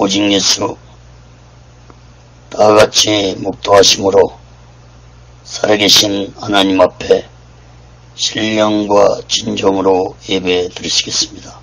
오직 예수 다같이 묵도하심으로 살아계신 하나님 앞에 신령과 진정으로 예배 드리시겠습니다.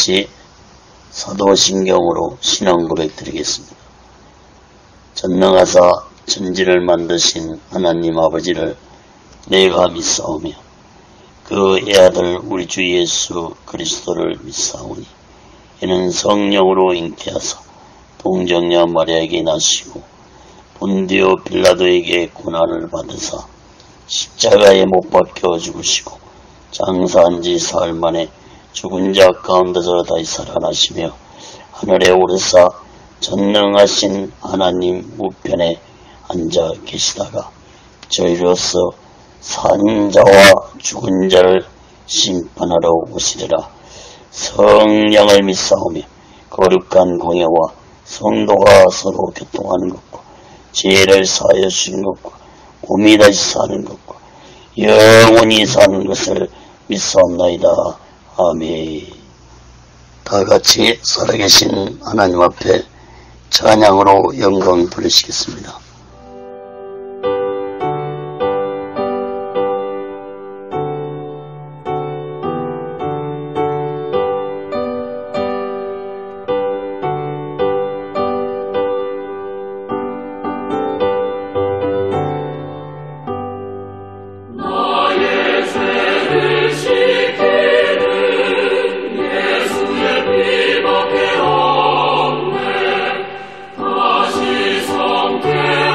다같이 사도신경으로 신앙 고백 드리겠습니다. 전능하사 천지를 만드신 하나님 아버지를 내가 믿사오며 그 애아들 우리 주 예수 그리스도를 믿사오니 이는 성령으로 잉태하사 동정녀 마리아에게 나시고 본디오 빌라도에게 고난을 받으사 십자가에 못 박혀 죽으시고 장사한 지 사흘 만에 죽은 자 가운데서 다시 살아나시며 하늘에 오르사 전능하신 하나님 우편에 앉아 계시다가 저희로서 산 자와 죽은 자를 심판하러 오시리라. 성령을 믿사오며 거룩한 공예와 성도가 서로 교통하는 것과 죄를 사하여 주신 것과 몸이 다시 사는 것과 영원히 사는 것을 믿사옵나이다. 아멘. 다같이 살아계신 하나님 앞에 찬양으로 영광 돌리시겠습니다. 다시 성태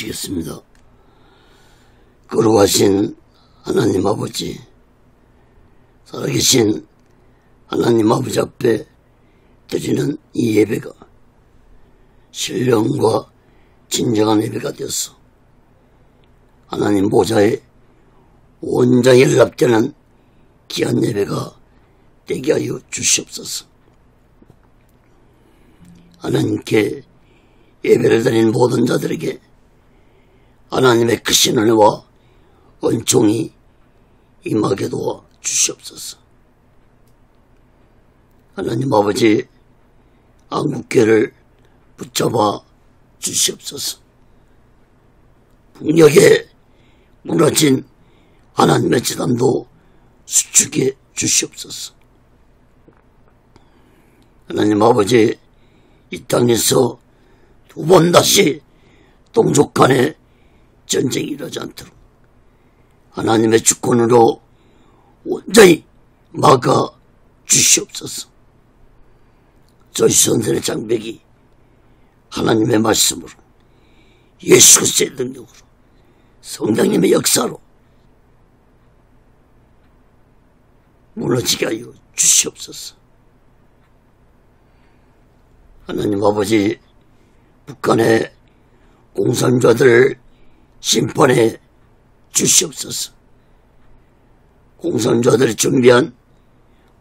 마치겠습니다. 거룩하신 하나님 아버지, 살아계신 하나님 아버지 앞에 드리는 이 예배가 신령과 진정한 예배가 되어서 하나님 보좌에 온전히 연락되는 귀한 예배가 되게 하여 주시옵소서. 하나님께 예배를 드린 모든 자들에게 하나님의 크신 은혜와 은총이 임하게 도와 주시옵소서. 하나님 아버지, 한국교회를 붙잡아 주시옵소서. 북녘에 무너진 하나님의 재단도 수축해 주시옵소서. 하나님 아버지, 이 땅에서 두 번 다시 동족 간의 전쟁이 일어나지 않도록 하나님의 주권으로 온전히 막아 주시옵소서. 저희 선생의 장벽이 하나님의 말씀으로, 예수 그리스도의 능력으로, 성령님의 역사로 무너지게 하여 주시옵소서. 하나님 아버지, 북한의 공산주의들을 심판해 주시옵소서. 공산주의들이 준비한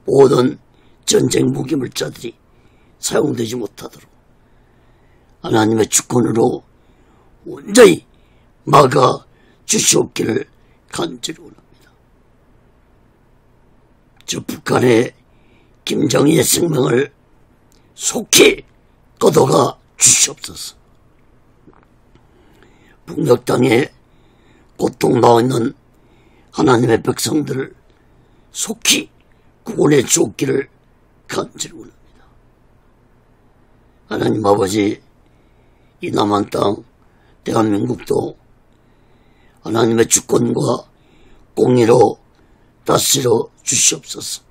모든 전쟁 무기물자들이 사용되지 못하도록 하나님의 주권으로 온전히 막아 주시옵기를 간절히 원합니다. 저 북한의 김정희의 생명을 속히 거둬가 주시옵소서. 북녘 땅에 고통당하고 있는 하나님의 백성들을 속히 구원해 주옵기를 간절히 원합니다. 하나님 아버지, 이 남한 땅 대한민국도 하나님의 주권과 공의로 다스려 주시옵소서.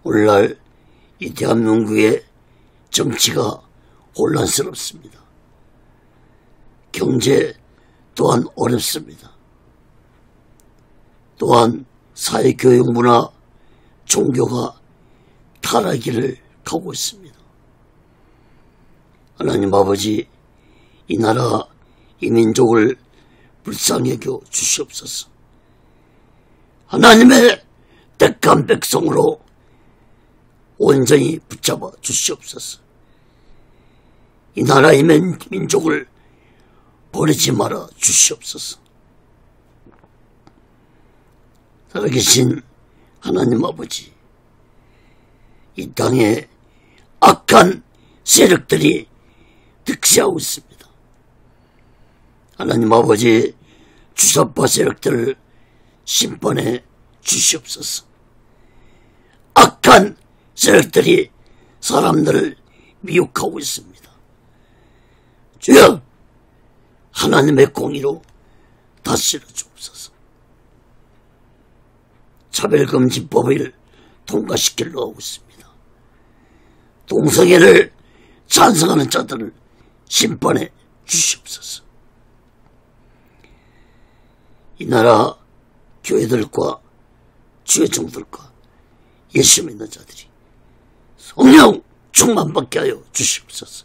오늘날 이 대한민국의 정치가 혼란스럽습니다. 경제 또한 어렵습니다. 또한 사회교육 문화, 종교가 타락기를 가고 있습니다. 하나님 아버지, 이 나라, 이 민족을 불쌍히 여겨 주시옵소서. 하나님의 택한 백성으로 온전히 붙잡아 주시옵소서. 이 나라의 민족을 버리지 말아 주시옵소서. 살아계신 하나님 아버지, 이 땅에 악한 세력들이 득세하고 있습니다. 하나님 아버지, 주사파 세력들을 심판해 주시옵소서. 악한 세력들이 사람들을 미혹하고 있습니다. 주여, 하나님의 공의로 다스려 주옵소서. 차별금지법을 통과시키려고 하고 있습니다. 동성애를 찬성하는 자들을 심판해 주시옵소서. 이 나라 교회들과 주의 종들과 예수 믿는 자들이 성령 충만받게 하여 주시옵소서.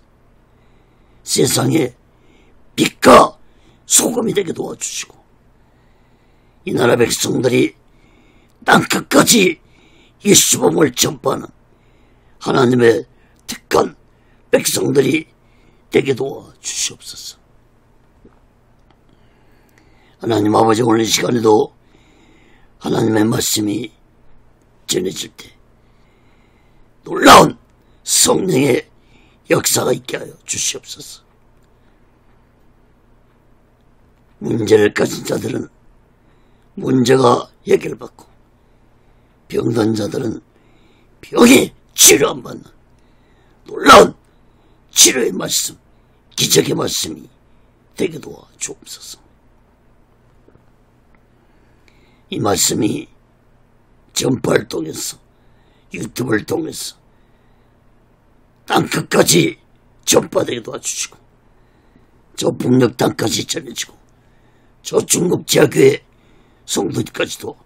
세상에 빛과 소금이 되게 도와주시고, 이 나라 백성들이 땅끝까지 예수 복음을 전파하는 하나님의 택한 백성들이 되게 도와주시옵소서. 하나님 아버지, 오늘 이 시간에도 하나님의 말씀이 전해질 때 놀라운 성령의 역사가 있게 하여 주시옵소서. 문제를 가진 자들은 문제가 해결받고, 병든 자들은 병이 치료 안 받는 놀라운 치료의 말씀, 기적의 말씀이 되게 도와 주옵소서. 이 말씀이 전파를 통해서, 유튜브를 통해서 땅끝까지 전파되게 도와주시고, 저 북녘 땅까지 전해지고 저 중국 지하교회 성도들까지도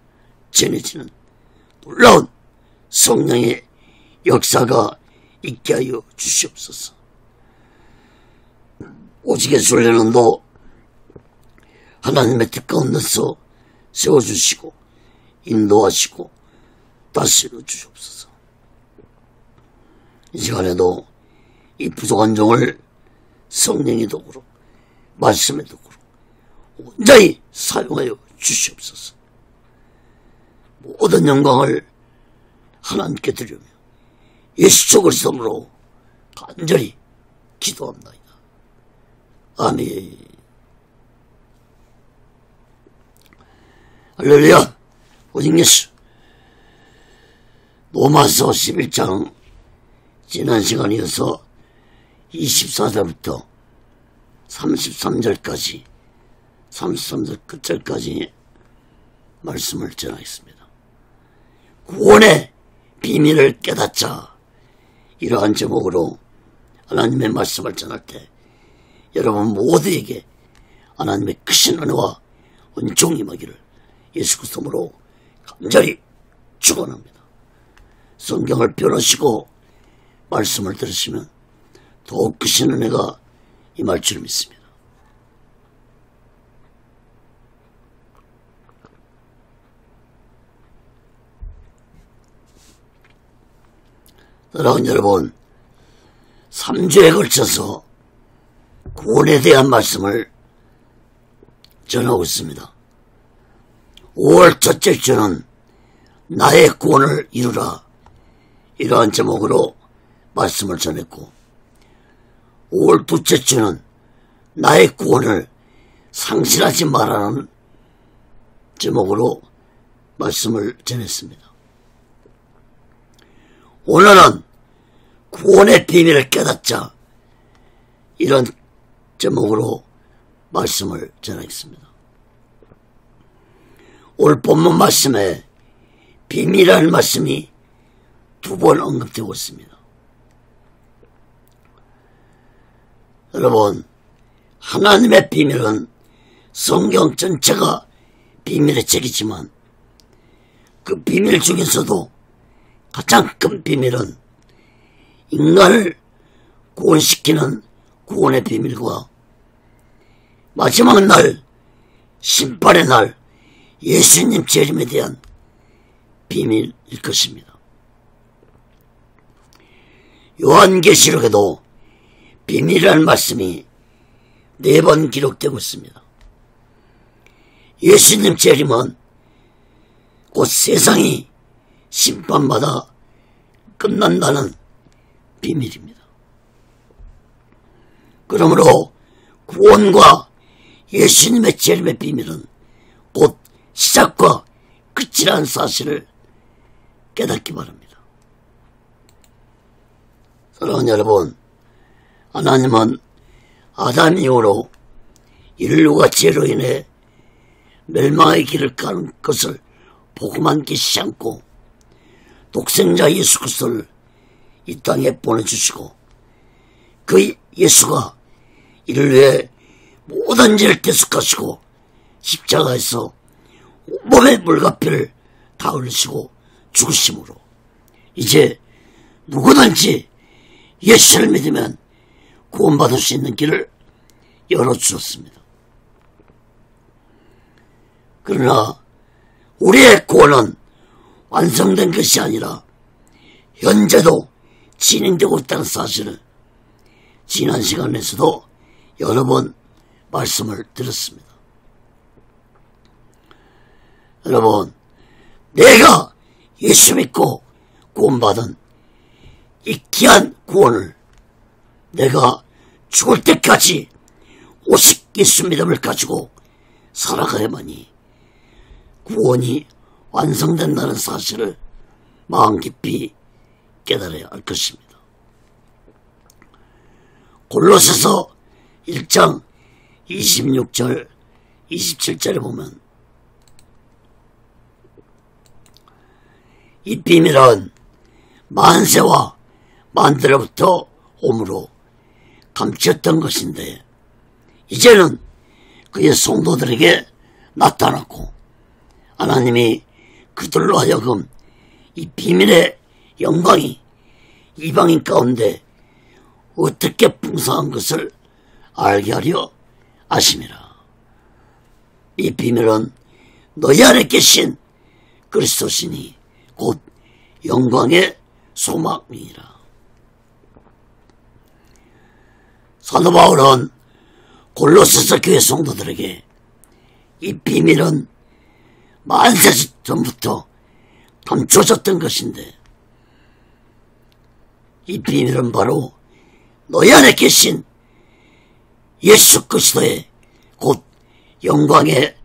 전해지는 놀라운 성령의 역사가 있게 하여 주시옵소서. 오직의 순례는도 하나님의 뜻 가운데서 세워주시고 인도하시고 다스려 주시옵소서. 이 시간에도 이 부족한 종을 성령의 도구로 말씀의 도구로 온전히 사용하여 주시옵소서. 모든 영광을 하나님께 드리며 예수 그리스도로 간절히 기도합니다. 아멘. 할렐루야. 오직 예수. 로마서 11장 지난 시간이어서 24절부터 33절까지 33절 끝절까지 말씀을 전하겠습니다. 구원의 비밀을 깨닫자. 이러한 제목으로 하나님의 말씀을 전할 때 여러분 모두에게 하나님의 크신 은혜와 은총이 임하기를 예수 그리스도로 간절히 축원합니다. 성경을 펴놓으시고 말씀을 들으시면 더욱 크신 은혜가 임할 줄 믿습니다. 사랑하는 여러분, 3주에 걸쳐서 구원에 대한 말씀을 전하고 있습니다. 5월 첫째 주는 나의 구원을 이루라. 이러한 제목으로 말씀을 전했고, 5월 둘째 주는 나의 구원을 상실하지 말라는 제목으로 말씀을 전했습니다. 오늘은 구원의 비밀을 깨닫자. 이런 제목으로 말씀을 전하겠습니다. 오늘 본문 말씀에 비밀이라는 말씀이 2번 언급되고 있습니다. 여러분, 하나님의 비밀은 성경 전체가 비밀의 책이지만 그 비밀 중에서도 가장 큰 비밀은 인간을 구원시키는 구원의 비밀과 마지막 날 심판의 날 예수님 재림에 대한 비밀일 것입니다. 요한계시록에도 비밀이라는 말씀이 4번 기록되고 있습니다. 예수님 재림은 곧 세상이 심판마다 끝난다는 비밀입니다. 그러므로 구원과 예수님의 재림의 비밀은 곧 시작과 끝이라는 사실을 깨닫기 바랍니다. 사랑하는 여러분, 하나님은 아담 이후로 인류가 죄로 인해 멸망의 길을 가는 것을 보고만 계시지 않고 독생자 예수 그리스도를 이 땅에 보내주시고 그 예수가 인류의 모든 죄를 대속하시고 십자가에서 몸의 물과피를 다 흘리시고 죽으심으로 이제 누구든지 예수를 믿으면 구원받을 수 있는 길을 열어주셨습니다. 그러나 우리의 구원은 완성된 것이 아니라 현재도 진행되고 있다는 사실을 지난 시간에서도 여러 번 말씀을 드렸습니다. 여러분, 내가 예수 믿고 구원받은 이 귀한 구원을 내가 죽을 때까지 오직 예수 믿음을 가지고 살아가야만이 구원이 완성된다는 사실을 마음 깊이 깨달아야 할 것입니다. 골로새서 1장 26절 27절에 보면 이 비밀은 만세와 만대로부터 오므로 감추었던 것인데 이제는 그의 성도들에게 나타났고 하나님이 그들로 하여금 이 비밀의 영광이 이방인 가운데 어떻게 풍성한 것을 알게 하려 하심이라. 이 비밀은 너희 안에 계신 그리스도시니 곧 영광의 소망이니라. 사도 바울은 골로새서 교회 성도들에게 이 비밀은 만세기 전부터 감춰졌던 것인데 이 비밀은 바로 너희 안에 계신 예수 그리스도의 곧 영광의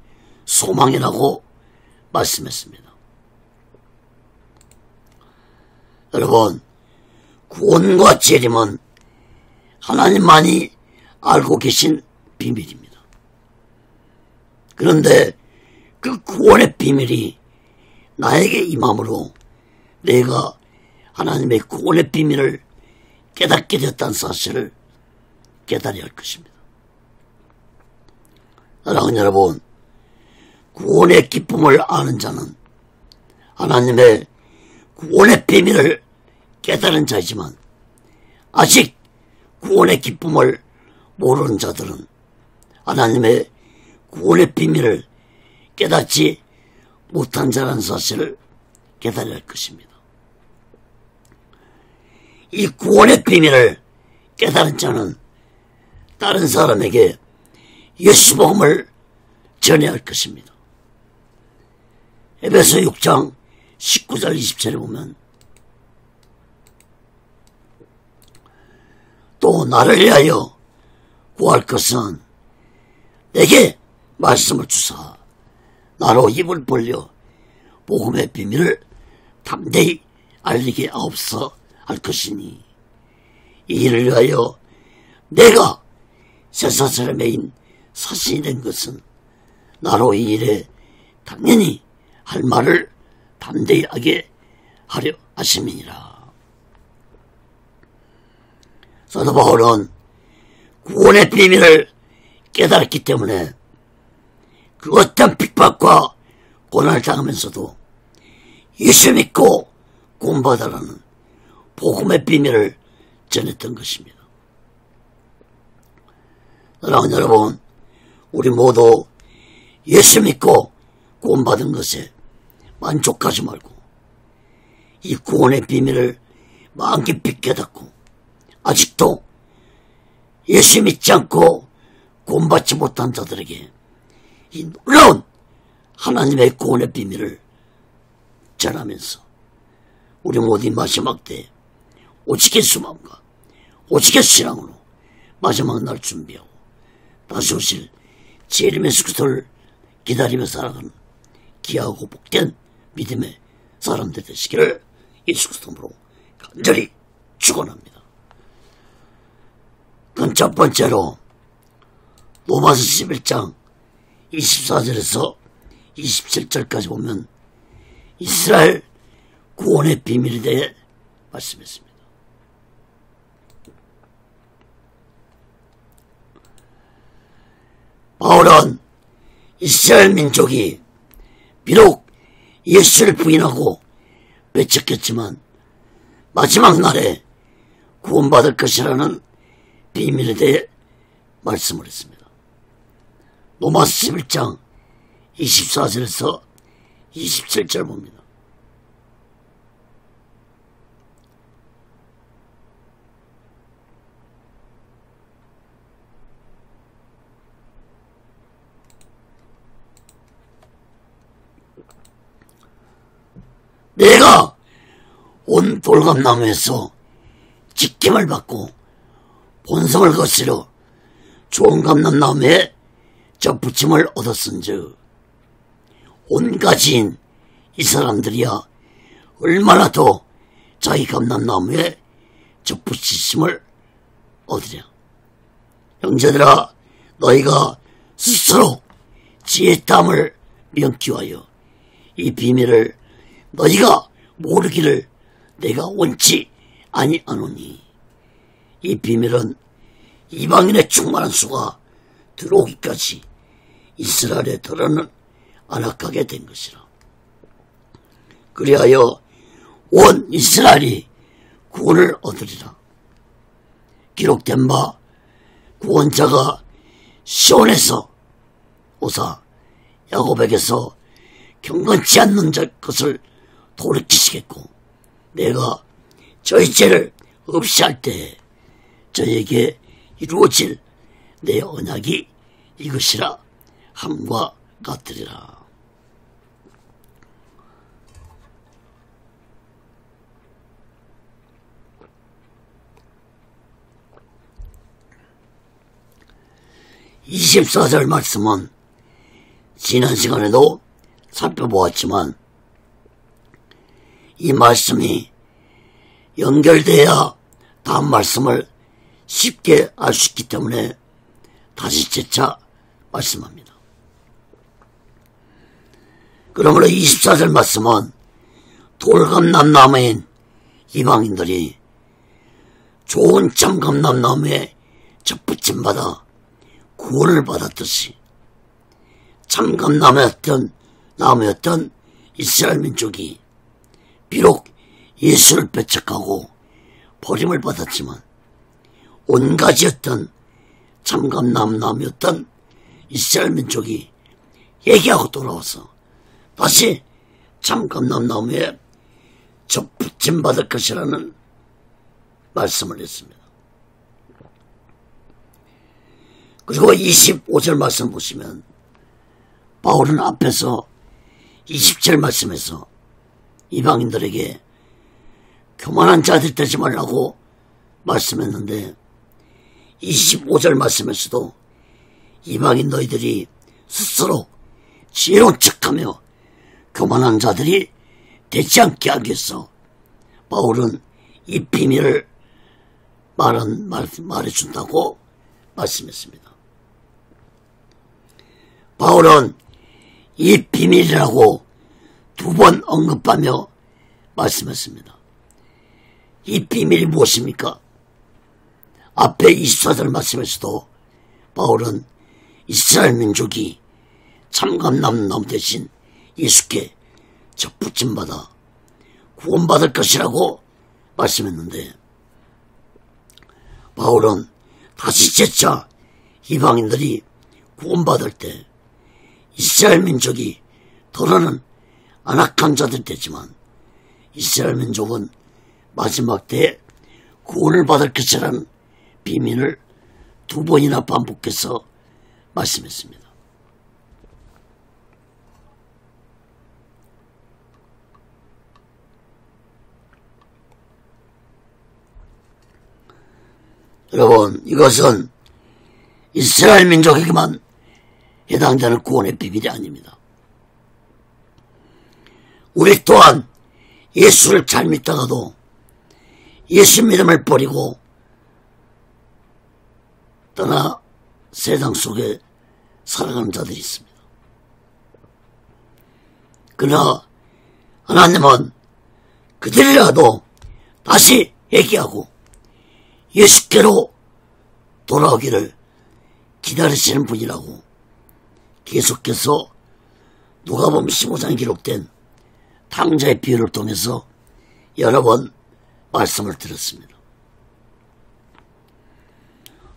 소망이라고 말씀했습니다. 여러분, 구원과 재림은 하나님만이 알고 계신 비밀입니다. 그런데 그 구원의 비밀이 나에게 임함으로 내가 하나님의 구원의 비밀을 깨닫게 되었다는 사실을 깨달아야 할 것입니다. 사랑하는 여러분, 구원의 기쁨을 아는 자는 하나님의 구원의 비밀을 깨달은 자이지만 아직 구원의 기쁨을 모르는 자들은 하나님의 구원의 비밀을 깨닫지 못한 자라는 사실을 깨달아야 할 것입니다. 이 구원의 비밀을 깨달은 자는 다른 사람에게 예수 복음을 전해야 할 것입니다. 에베소 6장 19절 20절에 보면 또 나를 위하여 구할 것은 내게 말씀을 주사 나로 입을 벌려 복음의 비밀을 담대히 알리게 하옵소서 할 것이니 이 일을 위하여 내가 쇠사슬에 매인 사신이 된 것은 나로 이 일에 당연히 할 말을 담대히 하게 하려 하심이니라. 사도 바울은 구원의 비밀을 깨달았기 때문에 그 어떤 핍박과 고난을 당하면서도 예수 믿고 구원받으라는 복음의 비밀을 전했던 것입니다. 사랑하는 여러분, 우리 모두 예수 믿고 구원받은 것에 만족하지 말고 이 구원의 비밀을 마음 깊이 깨닫고 아직도 예수 믿지 않고 구원받지 못한 자들에게 이 놀라운 하나님의 구원의 비밀을 전하면서 우리 모두 마지막 때 오직의 수마음과 오직의 신앙으로 마지막 날 준비하고 다시 오실 재림의 그리스도를 기다리며 살아가는 귀하고 복된 믿음의 사람들 되시기를 예수 그리스도로 간절히 축원합니다. 그럼 첫 번째로 로마서 11장 24절에서 27절까지 보면 이스라엘 구원의 비밀에 대해 말씀했습니다. 바울은 이스라엘 민족이 비록 예수를 부인하고 외쳤겠지만 마지막 날에 구원받을 것이라는 비밀에 대해 말씀을 했습니다. 로마서 11장 24절에서 27절 봅니다. 내가 온 돌감나무에서 지킴을 받고 본성을 거스려 좋은 감람나무에 접붙임을 얻었은즉 온 가지인 이 사람들이야 얼마나 더 자기 감람나무에 접붙이심을 얻으랴. 형제들아, 너희가 스스로 지혜의 땀을 명기하여 이 비밀을 너희가 모르기를 내가 원치 아니하노니 이 비밀은 이방인의 충만한 수가 들어오기까지 이스라엘의 더러는 안악하게 된 것이라. 그리하여 온 이스라엘이 구원을 얻으리라. 기록된 바 구원자가 시온에서 오사 야곱에게서 경건치 않는 것을 돌이키시겠고 내가 저희 죄를 없이 할 때에 저에게 이루어질 내 언약이 이것이라 함과 같으리라. (24절) 말씀은 지난 시간에도 살펴보았지만 이 말씀이 연결돼야 다음 말씀을 쉽게 알 수 있기 때문에 다시 재차 말씀합니다. 그러므로 24절 말씀은 돌감람나무인 이방인들이 좋은 참감람나무에 접붙임받아 구원을 받았듯이 참감나무였던 이스라엘 민족이 비록 예수를 배척하고 버림을 받았지만 온가지였던 참감나무였던 이스라엘 민족이 회개하고 돌아와서 다시 참감나무에 접붙임 받을 것이라는 말씀을 했습니다. 그리고 25절 말씀 보시면 바울은 앞에서 20절 말씀에서 이방인들에게 교만한 자들 되지 말라고 말씀했는데 25절 말씀에서도 이방인 너희들이 스스로 지혜로운 척하며 교만한 자들이 되지 않게 하기 위해서 바울은 이 비밀을 말해준다고 말씀했습니다. 바울은 이 비밀이라고 2번 언급하며 말씀했습니다. 이 비밀이 무엇입니까? 앞에 24절 말씀에서도 바울은 이스라엘 민족이 참감나무 대신 예수께 접붙임받아 구원받을 것이라고 말씀했는데 바울은 다시 재차 이방인들이 구원받을 때 이스라엘 민족이 더러는 안악한 자들 되지만 이스라엘 민족은 마지막 때에 구원을 받을 것이라는 비밀을 2번이나 반복해서 말씀했습니다. 여러분, 이것은 이스라엘 민족에게만 해당되는 구원의 비밀이 아닙니다. 우리 또한 예수를 잘 믿다가도 예수 믿음을 버리고 떠나 세상 속에 살아가는 자들이 있습니다. 그러나 하나님은 그들이라도 다시 회개하고 예수께로 돌아오기를 기다리시는 분이라고 계속해서 누가복음 15장에 기록된 탕자의 비유를 통해서 여러 번 말씀을 드렸습니다.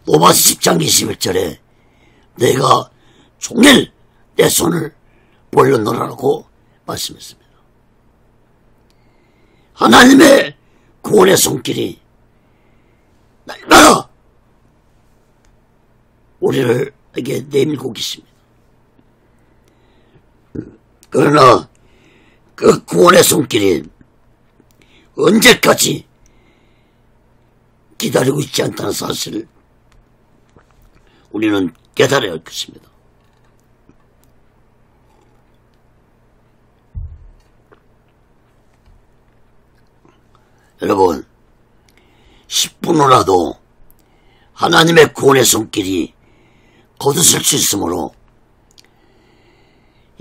로마서 10장 21절에 내가 종일 내 손을 벌려놓으라고 말씀했습니다. 하나님의 구원의 손길이 날마다 우리에게 내밀고 계십니다. 그러나 그 구원의 손길이 언제까지 기다리고 있지 않다는 사실을 우리는 깨달아야 할 것입니다. 여러분, 10분 후라도 하나님의 구원의 손길이 거두실 수 있으므로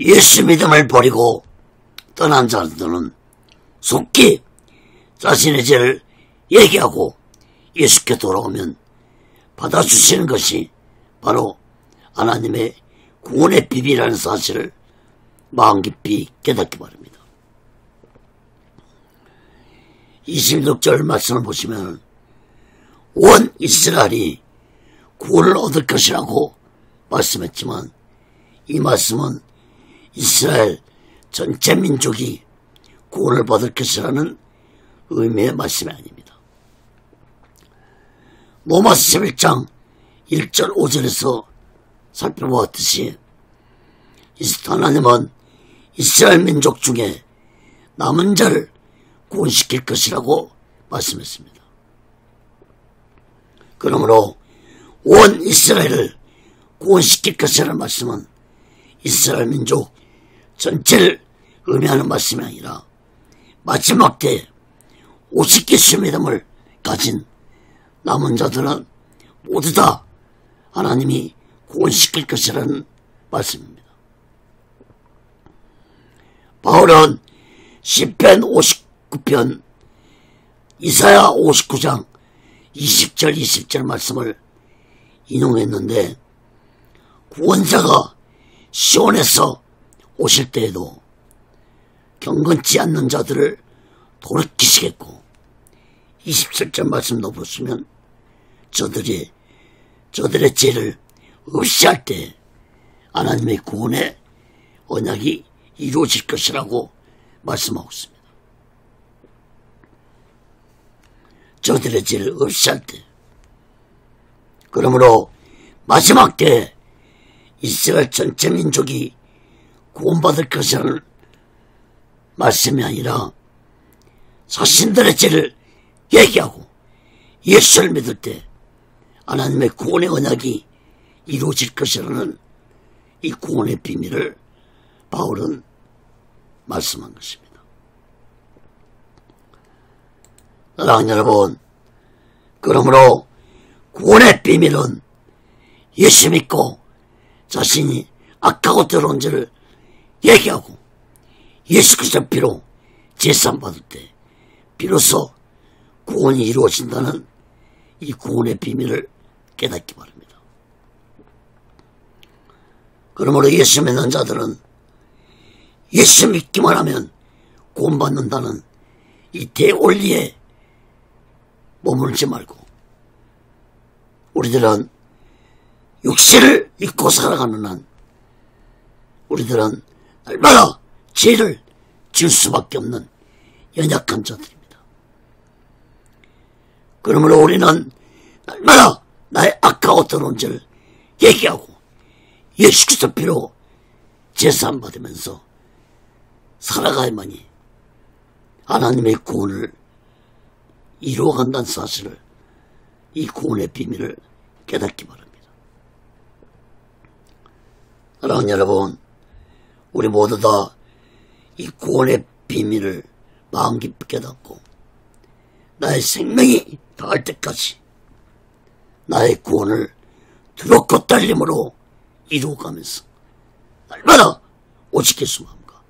예수 믿음을 버리고 떠난 자들은 속히 자신의 죄를 얘기하고 예수께 돌아오면 받아주시는 것이 바로 하나님의 구원의 비밀이라는 사실을 마음 깊이 깨닫기 바랍니다. 26절 말씀을 보시면 온 이스라엘이 구원을 얻을 것이라고 말씀했지만 이 말씀은 이스라엘 전체 민족이 구원을 받을 것이라는 의미의 말씀이 아닙니다. 로마서 11장 1절 5절에서 살펴보았듯이 하나님은 이스라엘 민족 중에 남은 자를 구원시킬 것이라고 말씀했습니다. 그러므로 온 이스라엘을 구원시킬 것이라는 말씀은 이스라엘 민족 전체를 의미하는 말씀이 아니라 마지막 때 50개수의 믿음을 가진 남은 자들은 모두 다 하나님이 구원시킬 것이라는 말씀입니다. 바울은 시편 59편 이사야 59장 20절 20절 말씀을 인용했는데 구원자가 시온에서 오실 때에도 경건치 않는 자들을 돌이키시겠고 27절 말씀도 보시면 저들의 죄를 없이 할 때 하나님의 구원의 언약이 이루어질 것이라고 말씀하고 있습니다. 저들의 죄를 없이 할 때. 그러므로 마지막 때 이스라엘 전체 민족이 구원받을 것이라는 말씀이 아니라 자신들의 죄를 얘기하고 예수를 믿을 때 하나님의 구원의 언약이 이루어질 것이라는 이 구원의 비밀을 바울은 말씀한 것입니다. 사랑하는 여러분, 그러므로 구원의 비밀은 예수 믿고 자신이 악하고 더러운 죄를 얘기하고 예수 그리스도 피로 제사 받을 때 비로소 구원이 이루어진다는 이 구원의 비밀을 깨닫기 바랍니다. 그러므로 예수 믿는 자들은 예수 믿기만 하면 구원받는다는 이 대원리에 머물지 말고 우리들은 육신을 믿고 살아가는 한 우리들은 날마다 죄를 지을 수밖에 없는 연약한 자들입니다. 그러므로 우리는 날마다 나의 악하고 더러운 죄를 얘기하고 예수 그리스도 피로 제사함 받으면서 살아가야만이 하나님의 구원을 이루어간다는 사실을 이 구원의 비밀을 깨닫기 바랍니다. 사랑하는 여러분, 우리 모두 다 이 구원의 비밀을 마음 깊이 깨닫고 나의 생명이 다할 때까지 나의 구원을 두렵고 떨림으로 이루어가면서 날마다 오직 예수 마음과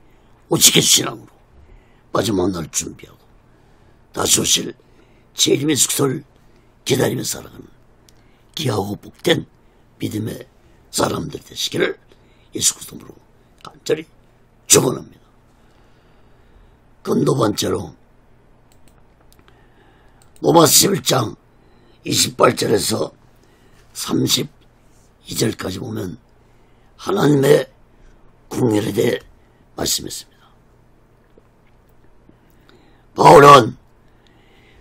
오직 예수 신앙으로 마지막 날 준비하고 다시 오실 재림의 숙소를 기다리며 살아가는 귀하고 복된 믿음의 사람들 되시기를 예수 그리스도로 간절히 축원합니다. 두 번째로 로마서 11장 28절에서 32절까지 보면 하나님의 궁율에 대해 말씀했습니다. 바울은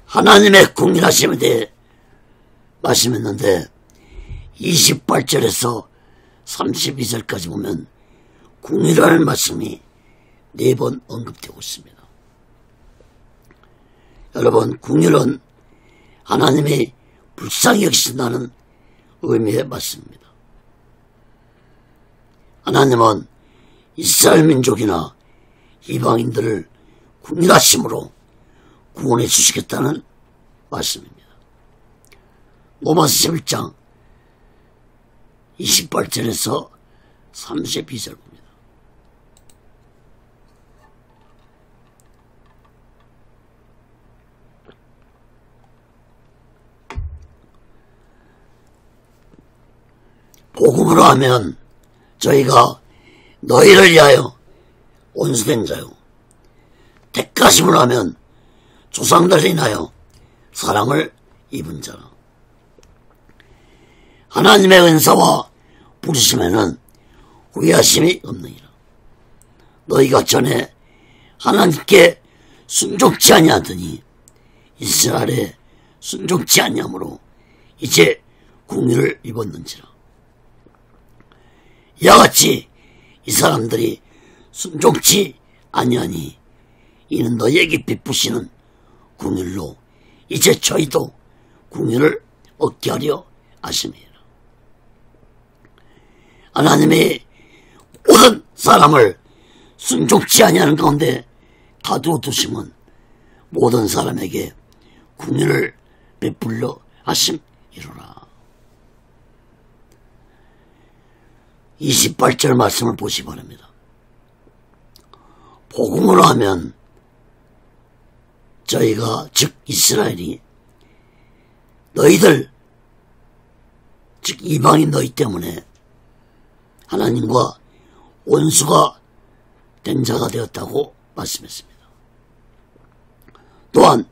하나님의 궁율하심에 대해 말씀했는데 28절에서 32절까지 보면 궁율이라는 말씀이 4번 언급되고 있습니다. 여러분, 궁율은 하나님이 불쌍히 여기신다는 의미의 말씀입니다. 하나님은 이스라엘 민족이나 이방인들을 궁율하심으로 구원해 주시겠다는 말씀입니다. 로마서 11장 28절에서 32절 봅니다. 복음으로 하면 저희가 너희를 위하여 온수된 자요, 택하심으로 하면 조상들을 인하여 사랑을 입은 자라. 하나님의 은사와 부르심에는 후회하심이 없느니라. 너희가 전에 하나님께 순종치 아니하더니 이스라엘에 순종치 아니하므로 이제 궁유를 입었는지라. 이와 같이 이 사람들이 순종치 아니하니 이는 너희에게 베푸시는 궁율로 이제 저희도 궁율을 얻게 하려 하심이라. 하나님이 모든 사람을 순종치 아니하는 가운데 가두어 두심은 모든 사람에게 궁율을 베풀려 하심이로라. 28절 말씀을 보시 바랍니다. 복음으로 하면 저희가 즉 이스라엘이 너희들 즉 이방인 너희 때문에 하나님과 원수가 된 자가 되었다고 말씀했습니다. 또한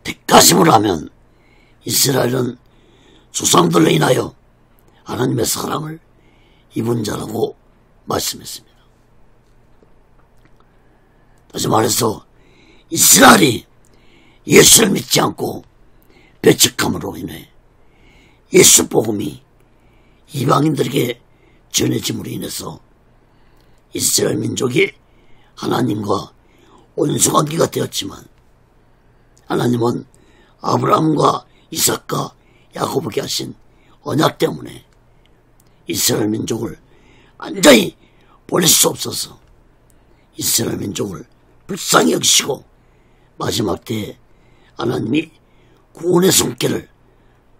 택하심을 하면 이스라엘은 조상들로 인하여 하나님의 사랑을 입은 자라고 말씀했습니다. 다시 말해서 이스라엘이 예수를 믿지 않고 배척함으로 인해 예수 복음이 이방인들에게 전해짐으로 인해서 이스라엘 민족이 하나님과 원수관계가 되었지만 하나님은 아브라함과 이삭과 야곱에게 하신 언약 때문에 이스라엘 민족을 완전히 보낼 수 없어서 이스라엘 민족을 불쌍히 여기시고 마지막 때에 하나님이 구원의 손길을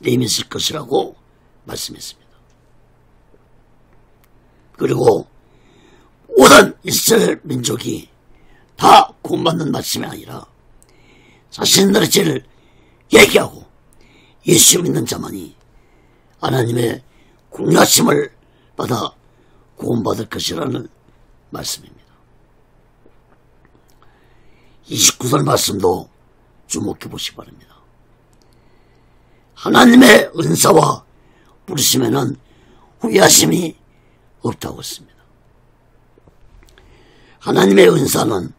내미실 것이라고 말씀했습니다. 그리고 모든 이스라엘 민족이 다 구원받는 말씀이 아니라 자신들의 죄를 얘기하고 예수 믿는 자만이 하나님의 공유하심을 받아 구원받을 것이라는 말씀입니다. 29절 말씀도 주목해 보시기 바랍니다. 하나님의 은사와 부르심에는 후회하심이 없다고 했습니다. 하나님의 은사는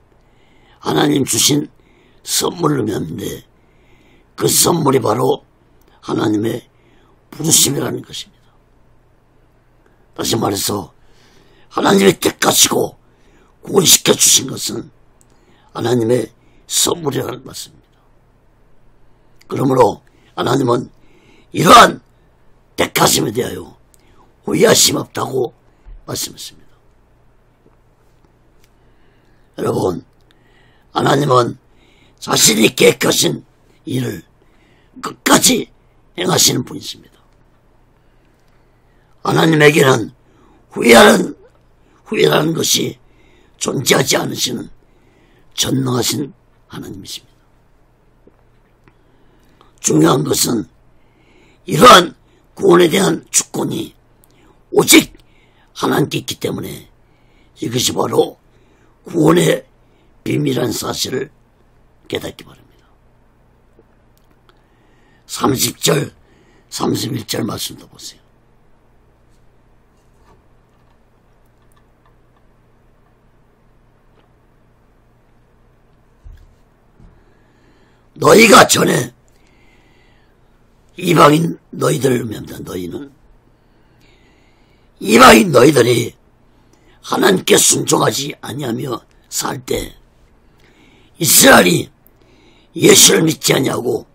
하나님 주신 선물을 의미하는데 그 선물이 바로 하나님의 부르심이라는 것입니다. 다시 말해서 하나님이 택하시고 구원시켜 주신 것은 하나님의 선물이라는 말씀입니다. 그러므로 하나님은 이러한 택하심에 대하여 후회하심 없다고 말씀했습니다. 여러분, 하나님은 자신이 계획하신 일을 끝까지 행하시는 분이십니다. 하나님에게는 후회라는 것이 존재하지 않으시는 전능하신 하나님이십니다. 중요한 것은 이러한 구원에 대한 주권이 오직 하나님께 있기 때문에 이것이 바로 구원의 비밀이라는 사실을 깨닫기 바랍니다. 30절, 31절 말씀도 보세요. 너희가 전에 이방인 너희들을 의미합니다. 너희는 이방인 너희들이 하나님께 순종하지 아니하며 살 때 이스라엘이 예수를 믿지 아니하고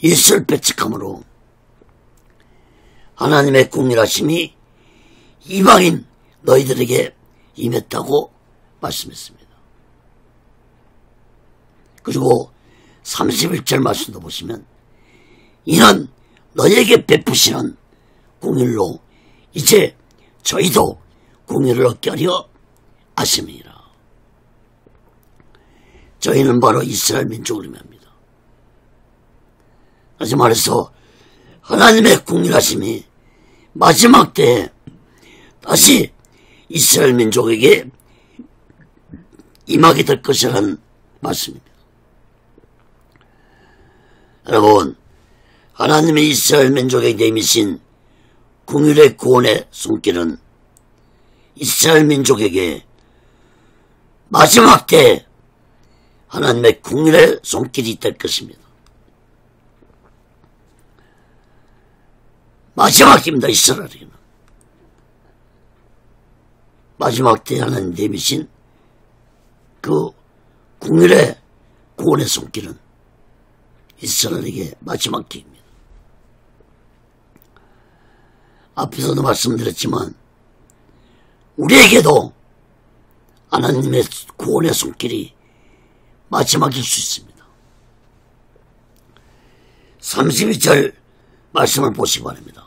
예수를 배척함으로 하나님의 궁일하심이 이방인 너희들에게 임했다고 말씀했습니다. 그리고 31절 말씀도 보시면 이는 너희에게 베푸시는 공일로 이제 저희도 공의를 얻게 하려 하심이라. 저희는 바로 이스라엘 민족을 의미합니다. 다시 말해서 하나님의 공의하심이 마지막 때에 다시 이스라엘 민족에게 임하게 될 것이라는 말씀입니다. 여러분, 하나님의 이스라엘 민족에게 내미신 긍휼의 구원의 손길은 이스라엘 민족에게 마지막 때에 하나님의 긍휼의 손길이 될 것입니다. 마지막입니다. 이스라엘에게는. 마지막 때에 하나님 내미신 그 긍휼의 구원의 손길은 이스라엘에게 마지막 때입니다. 앞에서도 말씀드렸지만 우리에게도 하나님의 구원의 손길이 마지막일 수 있습니다. 32절 말씀을 보시기 바랍니다.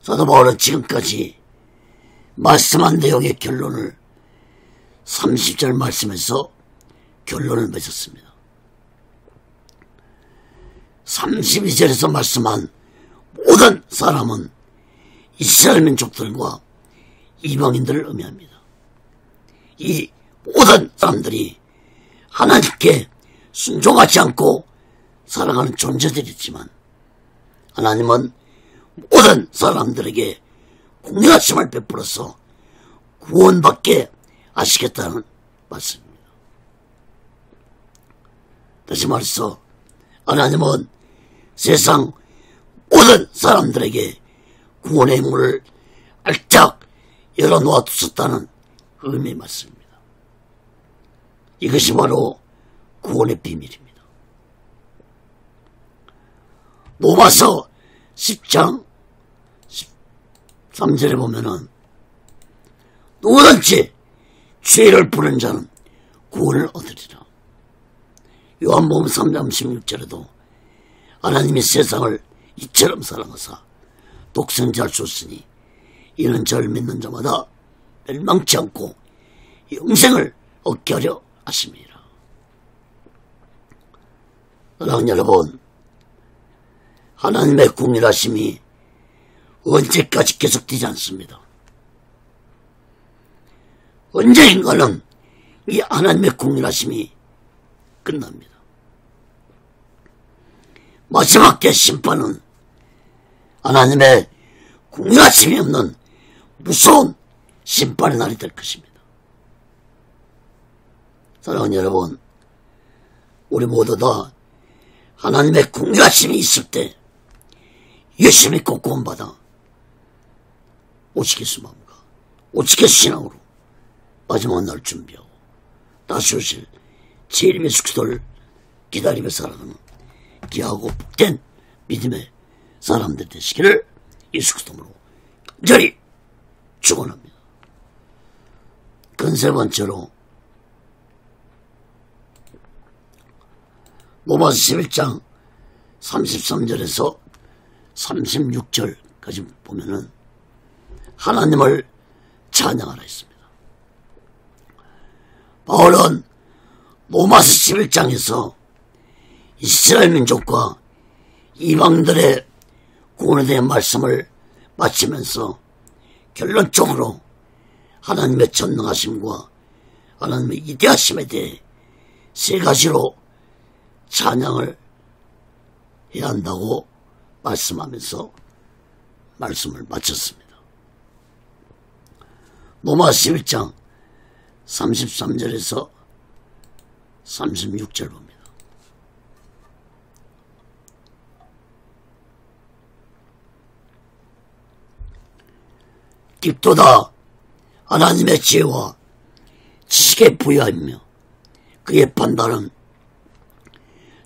사도 바울은 지금까지 말씀한 내용의 결론을 30절 말씀에서 결론을 맺었습니다. 32절에서 말씀한 모든 사람은 이스라엘 민족들과 이방인들을 의미합니다. 이 모든 사람들이 하나님께 순종하지 않고 살아가는 존재들이지만 하나님은 모든 사람들에게 공의하심을 베풀어서 구원받게 하시겠다는 말씀입니다. 다시 말해서 하나님은 세상 모든 사람들에게 구원의 문을 알짝 열어놓아 두셨다는 의미의 말씀입니다. 이것이 바로 구원의 비밀입니다. 로마서 10장 13절에 보면은 누구든지 죄를 부른 자는 구원을 얻으리라. 요한복음 3장 16절에도 하나님이 세상을 이처럼 사랑하사 독생자를 줬으니 이는 저를 믿는 자마다 멸망치 않고 영생을 얻게 하려 하심이라. 사랑하는 여러분, 하나님의 긍휼하심이 언제까지 계속되지 않습니다. 언제인가는 이 하나님의 긍휼하심이 끝납니다. 마지막 때 심판은 하나님의 긍휼하심이 없는 무서운 심판의 날이 될 것입니다. 사랑하는 여러분, 우리 모두 다 하나님의 긍휼하심이 있을 때 예수 믿고 구원받아 오시겠수 마음과 오시겠수 신앙으로 마지막 날 준비하고 다시 오실 제 이름 예수 그리스도를 기다리며 살아가는 귀하고 복된 믿음의 사람들 되시기를 예수 그리스도로 간절히 축원합니다. 세 번째로 로마서 11장 33절에서 36절까지 보면은 하나님을 찬양하라 했습니다. 바울은 로마서 11장에서 이스라엘 민족과 이방들의 구원에 대한 말씀을 마치면서 결론적으로 하나님의 전능하심과 하나님의 이대하심에 대해 세 가지로 찬양을 해야 한다고 말씀하면서 말씀을 마쳤습니다. 로마서 11장 33절에서 36절 봅니다. 깊도다 하나님의 지혜와 지식에 부여하며 그의 판단은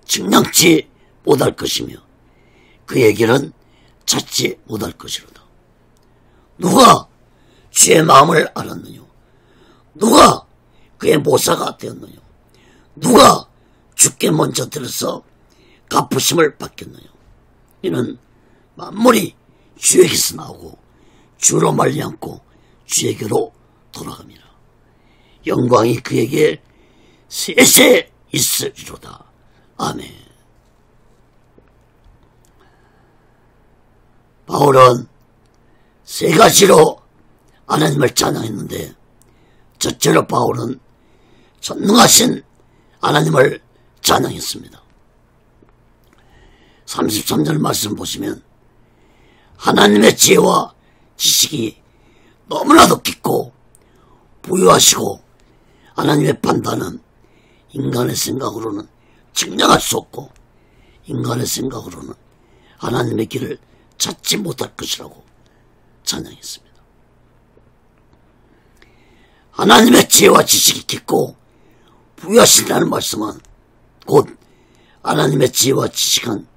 증량치 못할 것이며 그의 길은 찾지 못할 것이로다. 누가 주의 마음을 알았느냐? 누가 그의 모사가 되었느냐? 누가 주께 먼저 들어서 갚으심을 받겠느냐? 이는 만물이 주에게서 나오고 주로 말미암고 주에게로 돌아갑니다. 영광이 그에게 세세 있으리로다. 아멘. 바울은 세 가지로 하나님을 찬양했는데, 첫째로 바울은 전능하신 하나님을 찬양했습니다. 33절 말씀 보시면 하나님의 지혜와 지식이 너무나도 깊고 부유하시고 하나님의 판단은 인간의 생각으로는 측량할 수 없고 인간의 생각으로는 하나님의 길을 찾지 못할 것이라고 찬양했습니다. 하나님의 지혜와 지식이 깊고 부유하신다는 말씀은 곧 하나님의 지혜와 지식은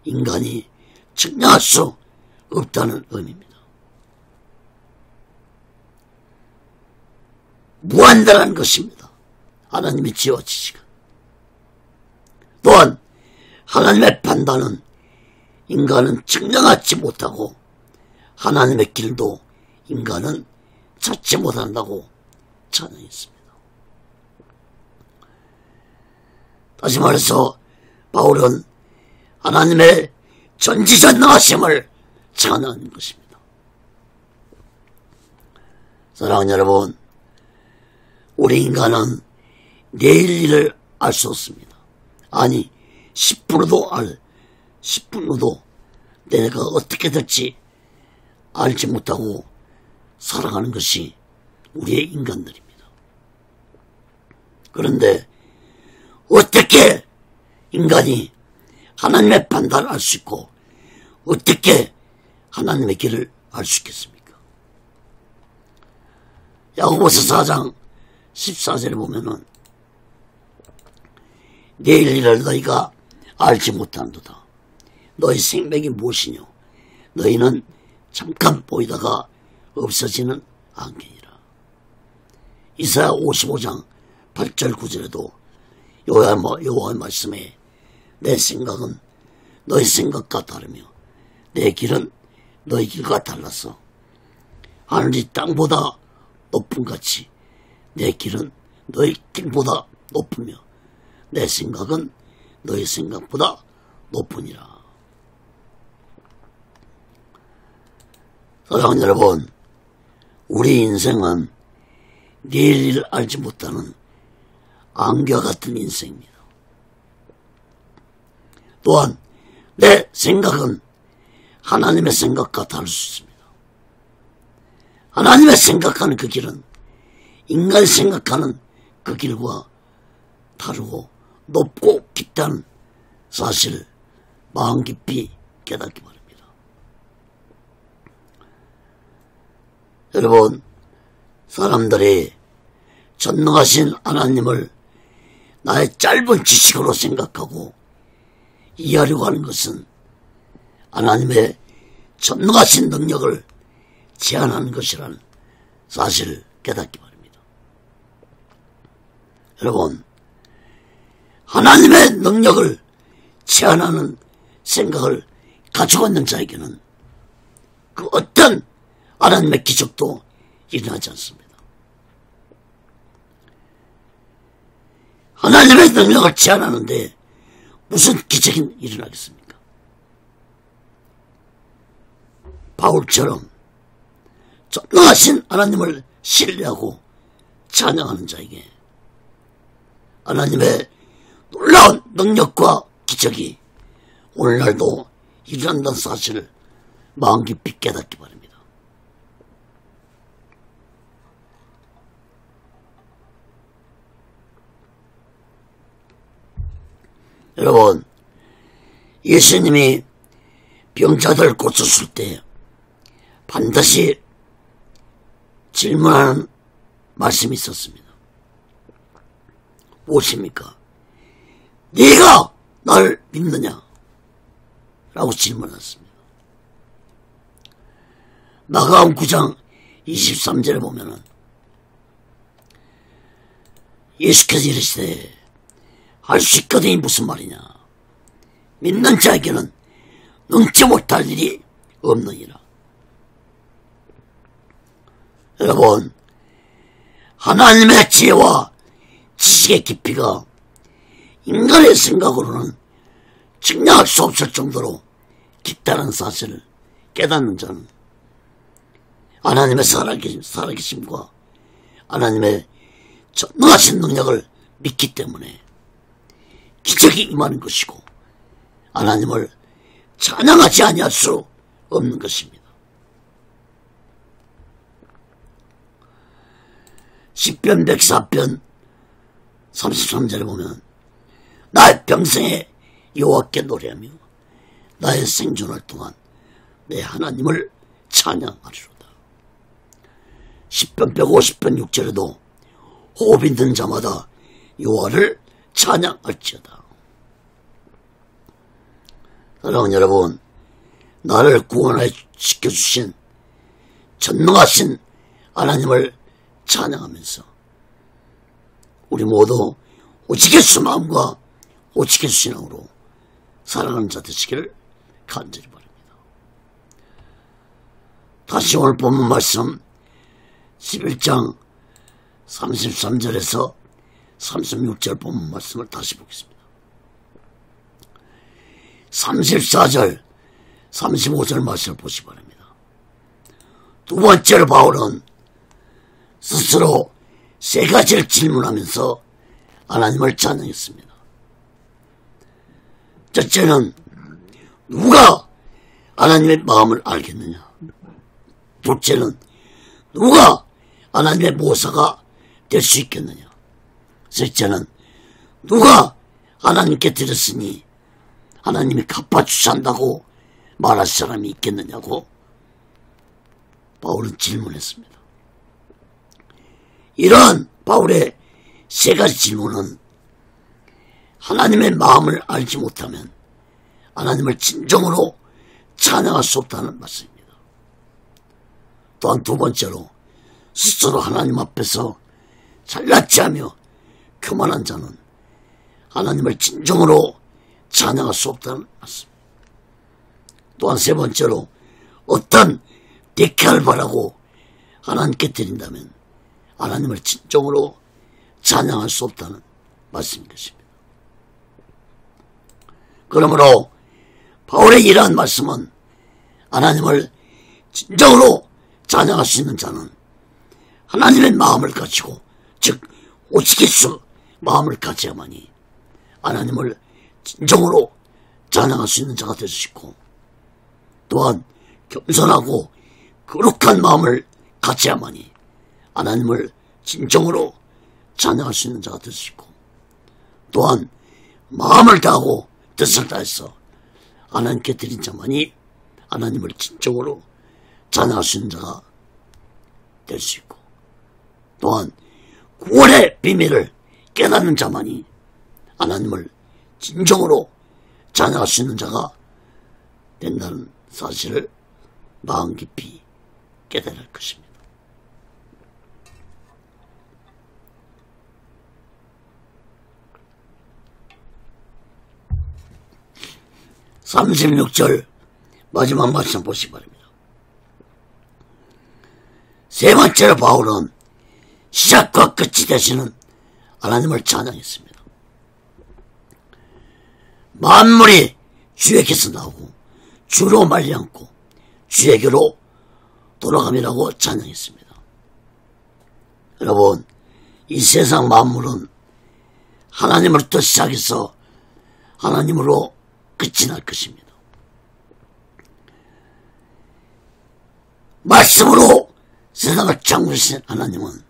인간이 측량할 수 없다는 의미입니다. 무한대라는 것입니다. 하나님의 지혜와 지식은. 또한 하나님의 판단은 인간은 측량하지 못하고 하나님의 길도 인간은 찾지 못한다고 찬양했습니다. 다시 말해서 바울은 하나님의 전지전능하심을 찬양하는 것입니다. 사랑하는 여러분, 우리 인간은 내일 일을 알 수 없습니다. 아니 10분 후도 내가 어떻게 될지 알지 못하고 살아가는 것이 우리의 인간들입니다. 그런데 어떻게 인간이 하나님의 판단을 알 수 있고 어떻게 하나님의 길을 알 수 있겠습니까? 야고보서 4장 14절에 보면은 내일 일을 너희가 알지 못한도다. 너희 생명이 무엇이뇨? 너희는 잠깐 보이다가 없어지는 안개니라. 이사야 55장 8절 9절에도 여호와의 말씀에 내 생각은 너희 생각과 다르며 내 길은 너희 길과 달라서 하늘이 땅보다 높음같이 내 길은 너희 길보다 높으며 내 생각은 너희 생각보다 높으니라. 사랑하는 여러분, 우리 인생은 내일 일을 알지 못하는 안개와 같은 인생입니다. 또한 내 생각은 하나님의 생각과 다를 수 있습니다. 하나님의 생각하는 그 길은 인간이 생각하는 그 길과 다르고 높고 깊다는 사실을 마음 깊이 깨닫기 바랍니다. 여러분, 사람들이 전능하신 하나님을 나의 짧은 지식으로 생각하고 이해하려고 하는 것은 하나님의 전능하신 능력을 제한하는 것이라는 사실을 깨닫기 바랍니다. 여러분, 하나님의 능력을 제한하는 생각을 가지고 있는 자에게는 그 어떤 하나님의 기적도 일어나지 않습니다. 하나님의 능력을 제한하는데 무슨 기적이 일어나겠습니까? 바울처럼 전능하신 하나님을 신뢰하고 찬양하는 자에게 하나님의 놀라운 능력과 기적이 오늘날도 일어난다는 사실을 마음 깊이 깨닫기 바랍니다. 여러분, 예수님이 병자들 고쳤을 때 반드시 질문하는 말씀이 있었습니다. 무엇입니까? 네가 날 믿느냐? 라고 질문했습니다. 마가음 9장 23절에 보면은 예수께서 이르시되 할 수 있거든이 무슨 말이냐? 믿는 자에게는 능치 못할 일이 없느니라. 여러분, 하나님의 지혜와 지식의 깊이가 인간의 생각으로는 측량할 수 없을 정도로 깊다는 사실을 깨닫는 자는 하나님의 살아계심과 하나님의 전능하신 능력을 믿기 때문에 기적이 임하는 것이고 하나님을 찬양하지 아니할 수 없는 것입니다. 시편 104편 33절에 보면 나의 평생에 여호와께 노래하며 나의 생존할 동안 내 하나님을 찬양하리로다. 시편 150편 6절에도 호흡 있는 자마다 여호와를 찬양할지어다. 사랑하는 여러분, 나를 구원하여 지켜주신 전능하신 하나님을 찬양하면서 우리 모두 오직 예수 마음과 오직 예수 신앙으로 살아가는 자 되시기를 간절히 바랍니다. 다시 오늘 본문 말씀 11장 33절에서 36절 본문 말씀을 다시 보겠습니다. 34절 35절 말씀을 보시기 바랍니다. 두 번째로 바울은 스스로 세 가지를 질문하면서 하나님을 찬양했습니다. 첫째는 누가 하나님의 마음을 알겠느냐? 둘째는 누가 하나님의 모사가 될 수 있겠느냐? 셋째는 누가 하나님께 드렸으니 하나님이 갚아주시 한다고 말할 사람이 있겠느냐고 바울은 질문했습니다. 이러한 바울의 세 가지 질문은 하나님의 마음을 알지 못하면 하나님을 진정으로 찬양할 수 없다는 말씀입니다. 또한 두 번째로 스스로 하나님 앞에서 잘났지 하며 교만한 자는 하나님을 진정으로 찬양할 수 없다는 말씀입니다. 또한 세 번째로 어떤 대가를 바라고 하나님께 드린다면 하나님을 진정으로 찬양할 수 없다는 말씀인 것입니다. 그러므로 바울의 이러한 말씀은 하나님을 진정으로 찬양할 수 있는 자는 하나님의 마음을 가지고 즉 오직 예수 마음을 가져야만이 하나님을 진정으로 찬양할 수 있는 자가 될 수 있고 또한 겸손하고 거룩한 마음을 가져야만이 하나님을 진정으로 찬양할 수 있는 자가 될 수 있고 또한 마음을 다하고 뜻을 다해서 하나님께 드린 자만이 하나님을 진정으로 찬양할 수 있는 자가 될 수 있고 또한 구원의 비밀을 깨닫는 자만이 하나님을 진정으로 찬양할 수 있는 자가 된다는 사실을 마음 깊이 깨달을 것입니다. (36절) 마지막 말씀 보시기 바랍니다. 세 번째로 바울은 시작과 끝이 되시는 하나님을 찬양했습니다. 만물이 주에게서 나오고 주로 말리않고 주에게로 돌아감이라고 찬양했습니다. 여러분, 이 세상 만물은 하나님으로부터 시작해서 하나님으로 끝이 날 것입니다. 말씀으로 세상을 창조하신 하나님은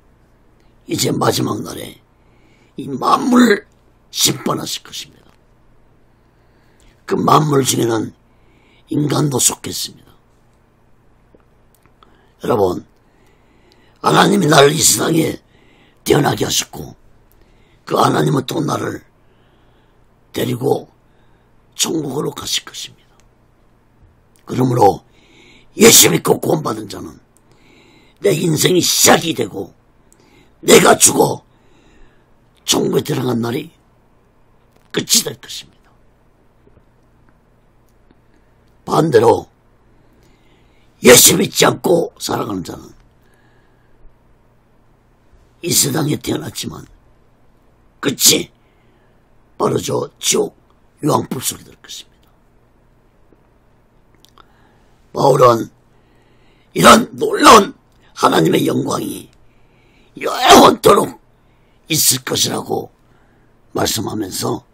이제 마지막 날에 이 만물을 심판하실 것입니다. 그 만물 중에는 인간도 속했습니다. 여러분, 하나님이 나를 이 세상에 태어나게 하셨고 그 하나님은 또 나를 데리고 천국으로 가실 것입니다. 그러므로 예수 믿고 구원받은 자는 내 인생이 시작이 되고 내가 죽어 천국에 들어간 날이 끝이 될 것입니다. 반대로 예수 믿지 않고 살아가는 자는 이 세상에 태어났지만 끝이 바로 저 지옥 유황불 속에 들 것입니다. 바울은 이런 놀라운 하나님의 영광이 영원토록 있을 것이라고 말씀하면서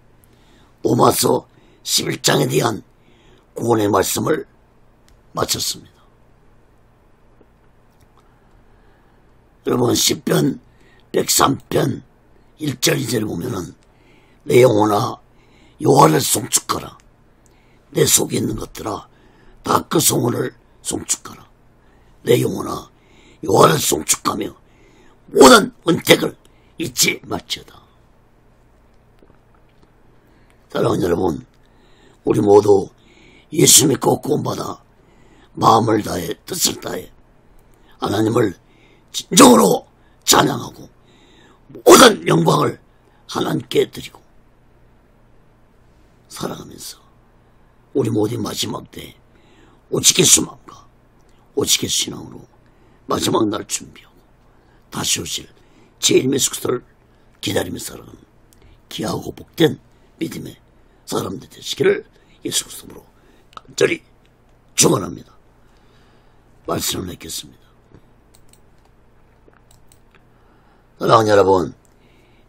로마서 11장에 대한 구원의 말씀을 마쳤습니다. 여러분, 시편 103편 1절 2절에 보면은 내 영혼아 여호와를 송축하라. 내 속에 있는 것들아 다 그 성원을 송축하라. 내 영혼아 여호와를 송축하며 모든 은택을 잊지 말지어다. 사랑하는 여러분, 우리 모두 예수 믿고 구원받아 마음을 다해 뜻을 다해 하나님을 진정으로 찬양하고 모든 영광을 하나님께 드리고 살아가면서 우리 모두 마지막 때 오직 예수 마음과 오직 예수 신앙으로 마지막 날 준비하고 다시 오실 제1의 예수 그리스도를 기다리며 살아가는 귀하고 복된 믿음의 사람들 되시기를 예수 그리스도로 간절히 축원합니다. 말씀을 맺겠습니다. 사랑하는 여러분,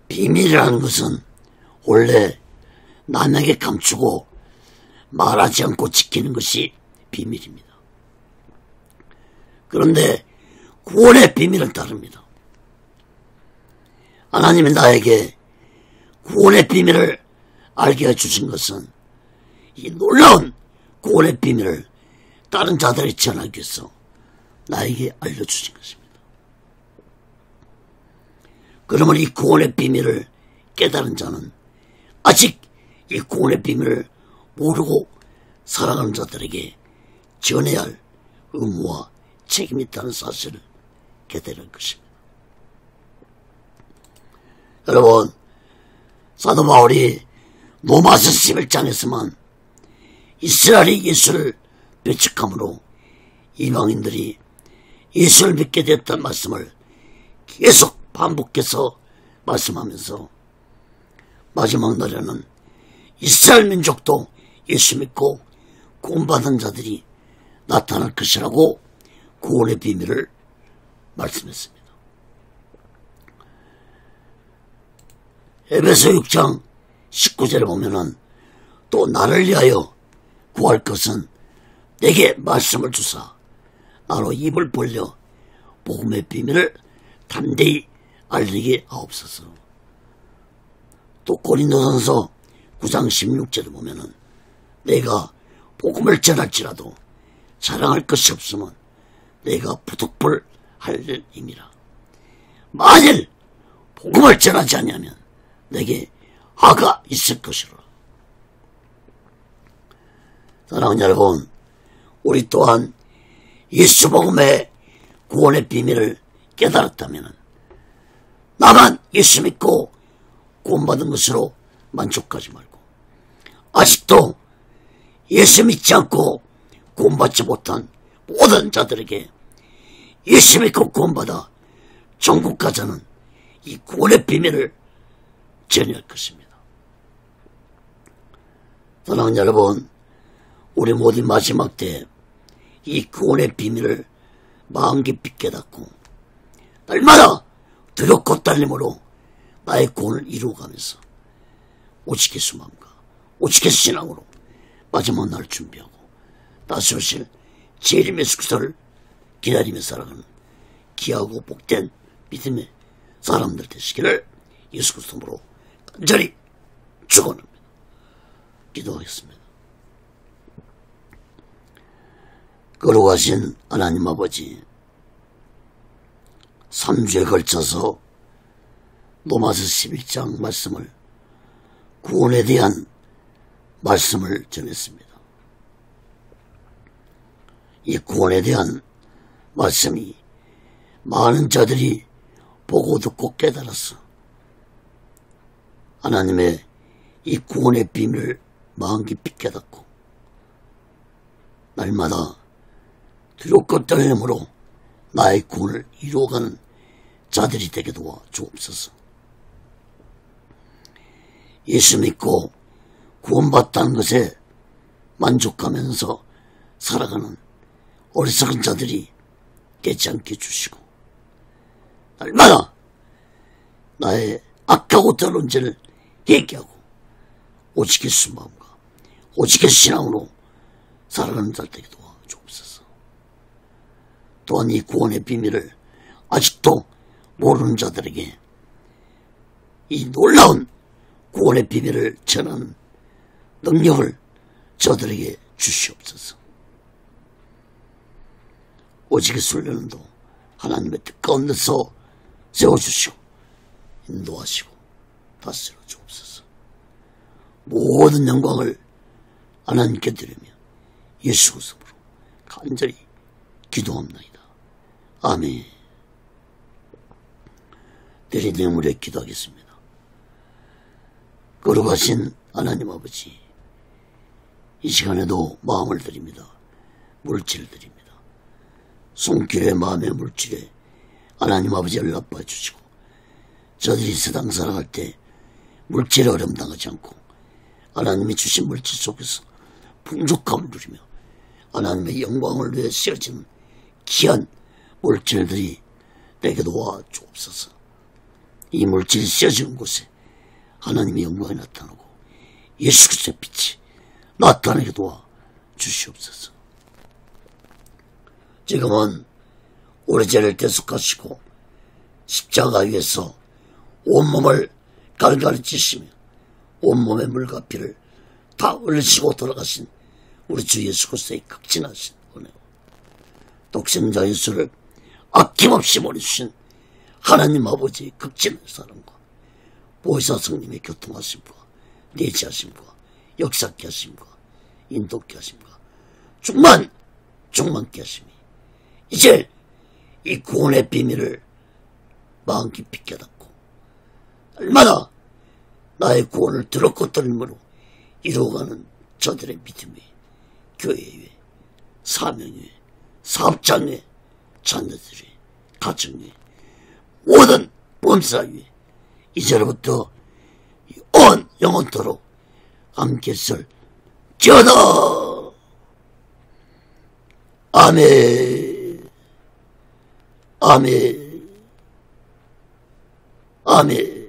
비밀이라는 것은 원래 남에게 감추고 말하지 않고 지키는 것이 비밀입니다. 그런데 구원의 비밀은 다릅니다. 하나님이 나에게 구원의 비밀을 알게 해주신 것은 이 놀라운 구원의 비밀을 다른 자들이 전하기 위해서 나에게 알려주신 것입니다. 그러면 이 구원의 비밀을 깨달은 자는 아직 이 구원의 비밀을 모르고 살아가는 자들에게 전해야 할 의무와 책임이 있다는 사실을 깨달을 것입니다. 여러분, 사도 바울이 로마서 11장에서만 이스라엘이 예수를 배척함으로 이방인들이 예수를 믿게 됐다는 말씀을 계속 반복해서 말씀하면서 마지막 날에는 이스라엘 민족도 예수 믿고 구원받은 자들이 나타날 것이라고 구원의 비밀을 말씀했습니다. 에베소 6장 19절에 보면은 또 나를 위하여 구할 것은 내게 말씀을 주사 나로 입을 벌려 복음의 비밀을 담대히 알리게 하옵소서. 또 고린도전서 9장 16절에 보면은 내가 복음을 전할지라도 자랑할 것이 없으면 내가 부득불 할 임이라. 만일 복음을 전하지 않으면 내게 화가 있을 것이라. 사랑하는 여러분, 우리 또한 예수 복음의 구원의 비밀을 깨달았다면 나만 예수 믿고 구원받은 것으로 만족하지 말고 아직도 예수 믿지 않고 구원받지 못한 모든 자들에게 예수 믿고 구원받아 천국 가자는 이 구원의 비밀을 전할 것입니다. 사랑하는 여러분, 우리 모두 마지막 때 이 구원의 비밀을 마음 깊이 깨닫고 날마다 두렵고 떨림으로 나의 구원을 이루어가면서 오직 예수 마음과 오직 예수 신앙으로 마지막 날을 준비하고 다시 오실 제1의 예수 그리스도를 기다리며 살아가는 귀하고 복된 믿음의 사람들 되시기를 예수 그리스도로 간절히 축원합니다. 기도하겠습니다. 거룩하신 하나님 아버지, 3주에 걸쳐서 로마서 11장 말씀을 구원에 대한 말씀을 전했습니다. 이 구원에 대한 말씀이 많은 자들이 보고 듣고 깨달았어. 하나님의 이 구원의 비밀을 마음 깊이 깨닫고 날마다 두렵고 떨림으로 나의 구원을 이루어가는 자들이 되게 도와 주옵소서. 예수 믿고 구원받다는 것에 만족하면서 살아가는 어리석은 자들이 깨지 않게 해주시고 얼마나 나의 악하고 더러운 죄를 회개하고 오직 예수 마음과 오직 예수 신앙으로 살아가는 자 되게 도와주옵소서. 또한 이 구원의 비밀을 아직도 모르는 자들에게 이 놀라운 구원의 비밀을 전하는 능력을 저들에게 주시옵소서. 오직 순례는도 하나님의 뜻 가운데서 세워주시고 인도하시고 다스려 주옵소서. 모든 영광을 하나님께 드리며 예수 그리스도로 간절히 기도합나이다. 아멘. 내리는 물에 기도하겠습니다. 거룩하신 하나님 아버지, 이 시간에도 마음을 드립니다. 물질을 드립니다. 손길에 마음의 물질에 하나님 아버지 연락받아 주시고 저들이 세상 살아갈 때 물질에 어려움당하지 않고 하나님이 주신 물질 속에서 풍족함을 누리며 하나님의 영광을 위해 쓰여지는 귀한 물질들이 내게 도와 주옵소서. 이 물질이 쓰여지는 곳에 하나님의 영광이 나타나고 예수 그리스도의 빛이 나타나게 도와 주시옵소서. 지금은 우리 죄를 대속하시고 십자가 위에서 온몸을 갈갈이 찢으시며 온몸의 물과 피를 다 흘리시고 돌아가신 우리 주 예수 그리스도의 극진하신 은혜와 독생자 예수를 아낌없이 보내주신 하나님 아버지의 극진한 사랑과 보혜사 성님의 교통하심과 내지하심과 역사케 하심과 인도케 하심과 충만케 하심이 이제 이 구원의 비밀을 마음 깊이 깨닫고 얼마나 나의 구원을 들었고 떨림으로 이루어가는 저들의 믿음의 교회 위에 사명 위에 사업장 위에 자녀들 위에 가정 위에 모든 범사 위에 이제로부터 온 영원토록 함께 설지어다. 아멘. 아멘. 아멘.